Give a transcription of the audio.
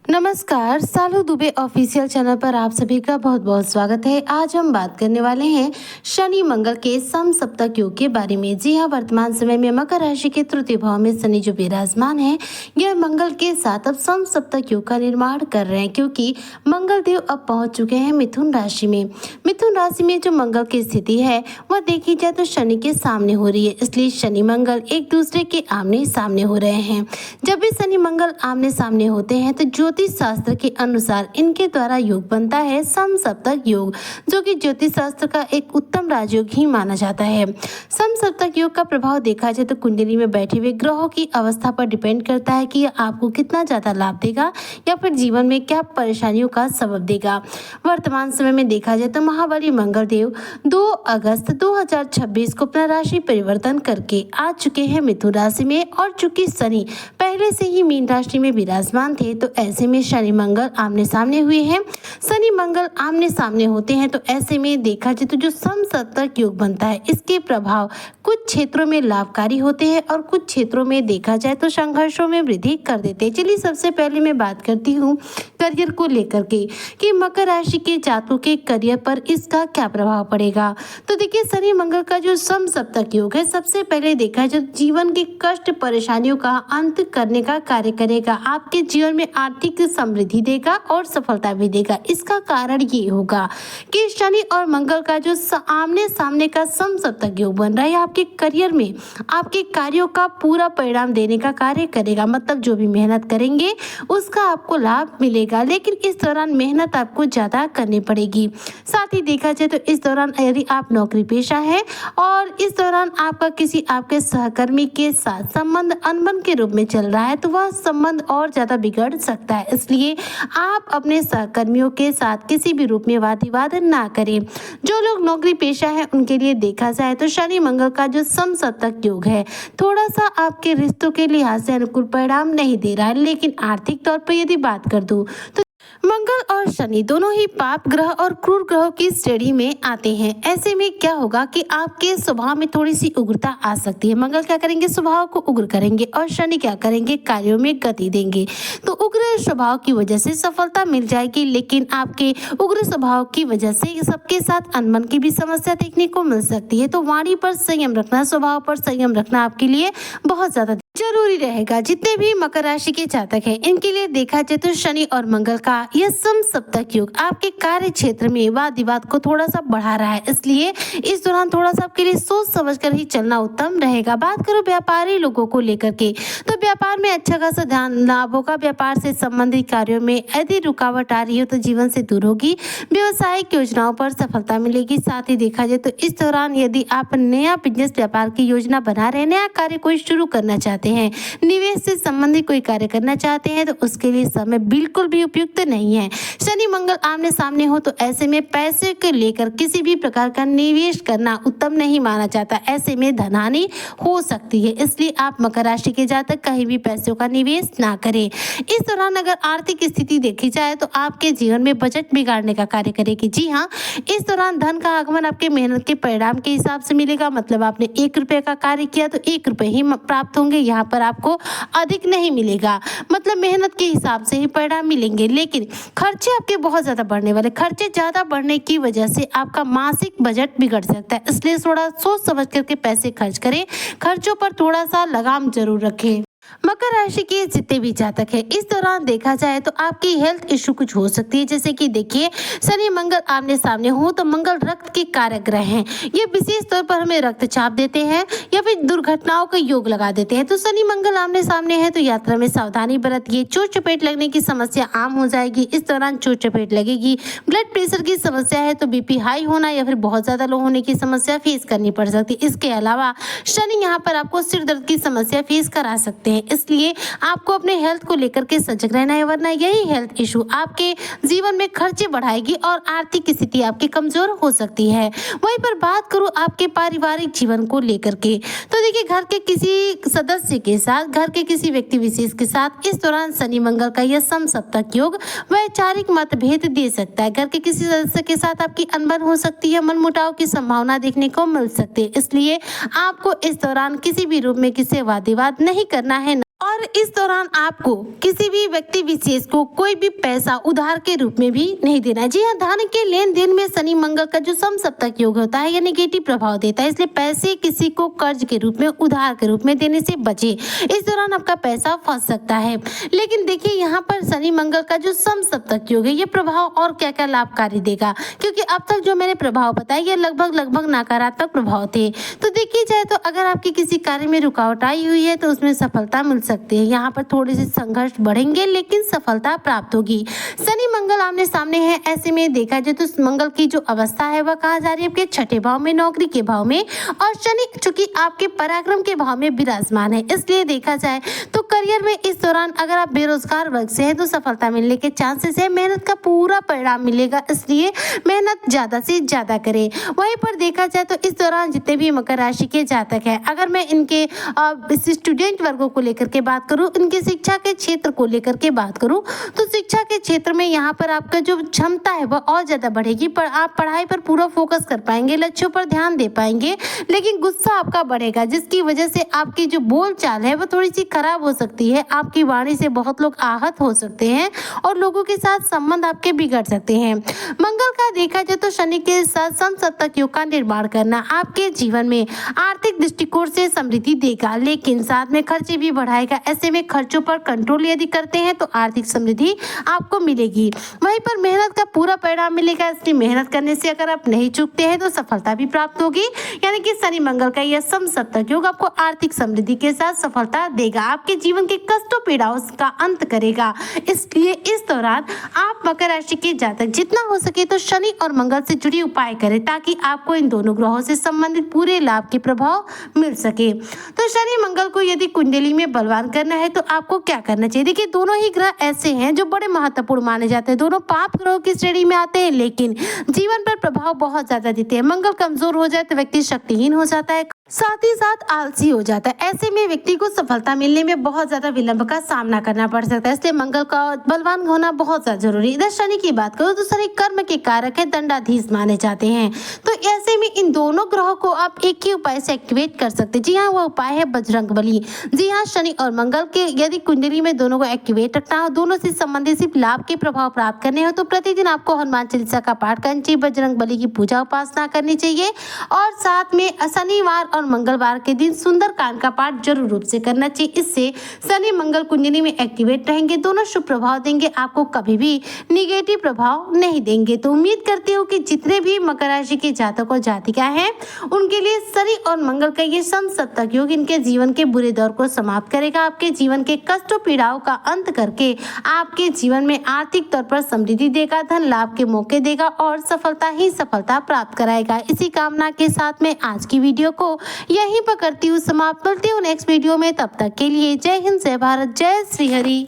नमस्कार, सालू Dubey official channel पर आप सभी का बहुत बहुत स्वागत है। आज हम बात करने वाले हैं शनि मंगल के समसप्तक योग के बारे में। जी हाँ, वर्तमान समय में मकर राशि के तृतीय भाव में शनि जो विराजमान है, यह मंगल के साथ अब समसप्तक योग का निर्माण कर रहे हैं, क्योंकि मंगल देव अब पहुंच चुके हैं मिथुन राशि में। मिथुन राशि में जो मंगल की स्थिति है वह देखी जाए तो शनि के सामने हो रही है, इसलिए शनि मंगल एक दूसरे के आमने सामने हो रहे हैं। जब भी शनि मंगल आमने सामने होते हैं तो ज्योतिष शास्त्र के अनुसार इनके द्वारा योग बनता है समसप्तक योग, जो कि ज्योतिष शास्त्र का एक उत्तम राजयोग ही माना जाता है। समसप्तक योग का प्रभाव देखा जाए तो कुंडली में बैठे हुए ग्रहों की अवस्था पर डिपेंड करता है कि यह आपको कितना ज्यादा लाभ देगा या फिर जीवन में क्या परेशानियों का सबब देगा। वर्तमान समय में देखा जाए तो महाबली मंगल देव 2 अगस्त 2026 को अपना राशि परिवर्तन करके आ चुके हैं मिथुन राशि में, और चूंकि शनि पहले से ही मीन राशि में विराजमान थे तो ऐसे में शनि मंगल आमने सामने हुए हैं। शनि मंगल आमने सामने होते हैं तो ऐसे में देखा जाए तो जो समसप्तक योग बनता है, इसके प्रभाव कुछ क्षेत्रों में लाभकारी होते हैं और कुछ क्षेत्रों में देखा जाए तो संघर्षों में वृद्धि कर देते हैं। चलिए सबसे पहले मैं बात करती हूँ करियर को लेकर के कि मकर राशि के जातकों के करियर पर इसका क्या प्रभाव पड़ेगा। तो देखिए, शनि मंगल का जो समसप्तक योग है, सबसे पहले देखा जाए जीवन के कष्ट परेशानियों का अंत करने का कार्य करेगा। आपके जीवन में आर्थिक समृद्धि देगा और सफलता भी देगा। इसका कारण ये होगा कि शनि और मंगल का जो आमने सामने का समसप्तक योग बन रहा है, आपके करियर में आपके कार्यों का पूरा परिणाम देने का कार्य करेगा। मतलब जो भी मेहनत करेंगे उसका आपको लाभ मिलेगा, लेकिन इस दौरान मेहनत आपको ज्यादा करनी पड़ेगी। साथ ही देखा जाए तो इस दौरान यदि आप नौकरी पेशा है और इस दौरान आपका किसी आपके सहकर्मी के साथ संबंध अनबन के रूप में चल रहा है तो वह संबंध और ज्यादा बिगड़ सकता है। इसलिए आप अपने सहकर्मियों के साथ किसी भी रूप में वाद विवाद ना करें। जो लोग नौकरी पेशा है उनके लिए देखा जाए तो शनि मंगल का जो समसप्तक योग है थोड़ा सा आपके रिश्तों के लिहाज से अनुकूल परिणाम नहीं दे रहा है, लेकिन आर्थिक तौर पर यदि बात कर दूं तो मंगल और शनि दोनों ही पाप ग्रह और क्रूर ग्रहों की श्रेणी में आते हैं। ऐसे में क्या होगा कि आपके स्वभाव में थोड़ी सी उग्रता आ सकती है। मंगल क्या करेंगे, स्वभाव को उग्र करेंगे, और शनि क्या करेंगे, कार्यों में गति देंगे। तो उग्र स्वभाव की वजह से सफलता मिल जाएगी, लेकिन आपके उग्र स्वभाव की वजह से सबके साथ अनबन की भी समस्या देखने को मिल सकती है। तो वाणी पर संयम रखना, स्वभाव पर संयम रखना आपके लिए बहुत ज्यादा जरूरी रहेगा। जितने भी मकर राशि के जातक हैं, इनके लिए देखा जाए तो शनि और मंगल का यह समसप्तक योग आपके कार्य क्षेत्र में वाद विवाद को थोड़ा सा बढ़ा रहा है, इसलिए इस दौरान थोड़ा सा आपके लिए सोच समझ कर ही चलना उत्तम रहेगा। बात करो व्यापारी लोगों को लेकर के, तो व्यापार में अच्छा खासा ध्यान लाभ होगा। व्यापार से संबंधित कार्यों में यदि रुकावट आ रही हो तो जीवन से दूर होगी। व्यवसायिक योजनाओं पर सफलता मिलेगी। साथ ही देखा जाए तो इस दौरान यदि आप नया बिजनेस व्यापार की योजना बना रहे हैं, नया कार्य कोई शुरू करना चाहते हैं, निवेश से संबंधित कोई कार्य करना चाहते हैं, तो उसके लिए समय बिल्कुल भी उपयुक्त नहीं है। शनि मंगल आमने सामने हो तो ऐसे में पैसे को लेकर किसी भी प्रकार का निवेश करना उत्तम नहीं माना जाता। ऐसे में धनहानि हो सकती है, इसलिए आप मकर राशि के जातक कहीं भी पैसों का निवेश ना करें। इस दौरान अगर आर्थिक स्थिति देखी जाए तो आपके जीवन में बजट बिगाड़ने का कार्य करेगी। जी हाँ, इस दौरान धन का आगमन आपके मेहनत के परिणाम के हिसाब से मिलेगा। मतलब आपने 1 रुपए का कार्य किया तो 1 रुपए ही प्राप्त होंगे, यहाँ पर आपको अधिक नहीं मिलेगा। मतलब मेहनत के हिसाब से ही परिणाम मिलेंगे, लेकिन खर्चे आपके बहुत ज्यादा बढ़ने वाले। खर्चे ज्यादा बढ़ने की वजह से आपका मासिक बजट बिगड़ सकता है, इसलिए थोड़ा सोच समझ करके पैसे खर्च करें। खर्चों पर थोड़ा सा लगाम जरूर रखें। मकर राशि के जितने भी जातक हैं, इस दौरान देखा जाए तो आपकी हेल्थ इशू कुछ हो सकती है। जैसे कि देखिए, शनि मंगल आमने सामने हो तो मंगल रक्त के कारक ग्रह हैं। ये विशेष तौर पर हमें रक्तचाप देते हैं या फिर दुर्घटनाओं का योग लगा देते हैं। तो शनि मंगल आमने सामने है तो यात्रा में सावधानी बरतिए। चोट चपेट लगने की समस्या आम हो जाएगी। इस दौरान चोट चपेट लगेगी। ब्लड प्रेशर की समस्या है तो बीपी हाई होना या फिर बहुत ज्यादा लो होने की समस्या फेस करनी पड़ सकती है। इसके अलावा शनि यहाँ पर आपको सिर दर्द की समस्या फेस करा सकते हैं, इसलिए आपको अपने हेल्थ को लेकर के सजग रहना है, वरना यही हेल्थ इशू आपके जीवन में खर्चे बढ़ाएगी और आर्थिक स्थिति आपकी कमजोर हो सकती है। वहीं पर बात करूं आपके पारिवारिक जीवन को लेकर के, तो देखिए, घर के किसी सदस्य के साथ, घर के किसी व्यक्ति विशेष के साथ इस दौरान शनि मंगल का यह समसप्तक योग वैचारिक मतभेद दे सकता है। घर के किसी सदस्य के साथ आपकी अनबन हो सकती है, मनमुटाव की संभावना देखने को मिल सकती है, इसलिए आपको इस दौरान किसी भी रूप में किसी वाद विवाद नहीं करना है। और इस दौरान आपको किसी भी व्यक्ति विशेष को कोई भी पैसा उधार के रूप में भी नहीं देना है। जी हाँ, धन के लेन देन में शनि मंगल का जो समसप्तक योग होता है, यह नेगेटिव प्रभाव देता है, इसलिए पैसे किसी को कर्ज के रूप में, उधार के रूप में देने से बचे। इस दौरान आपका पैसा फंस सकता है। लेकिन देखिए, यहाँ पर शनि मंगल का जो समसप्तक योग है, ये प्रभाव और क्या क्या लाभकारी देगा, क्योंकि अब तक जो मैंने प्रभाव बताए ये लगभग नकारात्मक प्रभाव थे। तो देखिए जाए तो अगर आपके किसी कार्य में रुकावट आई हुई है तो उसमें सफलता मिल सकती है। यहाँ पर थोड़े से संघर्ष बढ़ेंगे लेकिन सफलता प्राप्त होगी। शनि मंगल आमने सामने है, ऐसे में देखा जाए तो मंगल की जो अवस्था है वह कहा जा रही है आपके छठे भाव में, नौकरी के भाव में, और शनि चूंकि आपके पराक्रम के भाव में विराजमान है, इसलिए देखा जाए तो करियर में इस दौरान अगर आप बेरोजगार वर्ग से हैं तो सफलता मिलने के चांसेस है। मेहनत का पूरा परिणाम मिलेगा, इसलिए मेहनत ज्यादा से ज्यादा करें। वहीं पर देखा जाए तो इस दौरान जितने भी मकर राशि के जातक हैं, अगर मैं इनके स्टूडेंट वर्गों को लेकर के बात करूं, इनके शिक्षा के क्षेत्र को लेकर के बात करूं, तो शिक्षा के क्षेत्र में यहाँ पर आपका जो क्षमता है वह और ज्यादा बढ़ेगी, पर आप पढ़ाई पर पूरा फोकस कर पाएंगे, लक्ष्यों पर ध्यान दे पाएंगे, लेकिन गुस्सा आपका बढ़ेगा, जिसकी वजह से आपकी जो बोल चाल है वह थोड़ी सी खराब हो सकती है। आपकी वाणी से बहुत लोग आहत हो सकते हैं और लोगों के साथ संबंध आपके बिगड़ सकते हैं। मंगल का देखा जाए तो शनि के साथ समसप्तक योग का निर्माण करना आपके जीवन में आर्थिक दृष्टिकोण से समृद्धि देगा, लेकिन साथ में खर्चे भी बढ़ाएगा। ऐसे में खर्चों पर कंट्रोल यदि करते हैं तो आर्थिक समृद्धि आपको मिलेगी। वहीं पर मेहनत का पूरा परिणाम मिलेगा, इसलिए मेहनत करने से अगर आप नहीं चूकते हैं तो सफलता भी प्राप्त होगी। यानी कि शनि मंगल का यह समसप्तक योग आपको आर्थिक समृद्धि के साथ सफलता देगा, आपके जीवन के कष्टों पीड़ाओं का अंत करेगा। इसलिए इस दौरान आप मकर राशि के जातक जितना हो सके तो शनि और मंगल से जुड़ी उपाय करें, ताकि आपको इन दोनों ग्रहों से संबंधित पूरे लाभ के प्रभाव मिल सके। तो शनि मंगल को यदि कुंडली में बलवान करना है तो आपको क्या करना चाहिए? देखिए, दोनों ही ग्रह ऐसे हैं जो बड़े महत्वपूर्ण माने जाते हैं, दोनों पाप ग्रहों की श्रेणी में आते हैं, लेकिन जीवन पर प्रभाव बहुत ज्यादा देते हैं। मंगल कमजोर हो जाए तो व्यक्ति शक्तिहीन हो जाता है, साथ ही साथ आलसी हो जाता है। ऐसे में व्यक्ति को सफलता मिलने में बहुत ज्यादा विलंब का सामना करना पड़ सकता है, इसलिए मंगल का बलवान होना बहुत ज्यादा जरूरी है। इधर शनि की बात करो तो शनि कर्म के कारक है, दंडाधीश माने जाते हैं। तो ऐसे में इन दोनों ग्रहों को आप एक ही उपाय से एक्टिवेट कर सकते हैं। जी हाँ, वह उपाय है बजरंग बली। जी हाँ, शनि और मंगल के यदि कुंडली में दोनों को एक्टिवेट रखना हो, दोनों से संबंधित सिर्फ लाभ के प्रभाव प्राप्त करने हो, तो प्रतिदिन आपको हनुमान चालीसा का पाठ करना चाहिए, बजरंग बली की पूजा उपासना करनी चाहिए, और साथ में शनिवार और मंगलवार के दिन सुंदरकांड का पाठ जरूर रूप से करना चाहिए। इससे शनि मंगल कुंडली में एक्टिवेट रहेंगे, दोनों शुभ प्रभाव देंगे, आपको कभी भी निगेटिव प्रभाव नहीं देंगे। तो उम्मीद करती हूँ कि जितने भी मकर राशि के जातक और जातिका हैं उनके लिए शनि और मंगल का ये समसप्तक योग इनके जीवन के बुरे दौर को समाप्त करेगा, आपके जीवन के कष्टों पीड़ाओं का अंत करके आपके जीवन में आर्थिक तौर पर समृद्धि देगा, धन लाभ के मौके देगा और सफलता ही सफलता प्राप्त कराएगा। इसी कामना के साथ में आज की वीडियो को यहीं पर करती हूँ समाप्त। मिलती हूँ नेक्स्ट वीडियो में, तब तक के लिए जय हिंद, जय भारत, जय श्री हरि।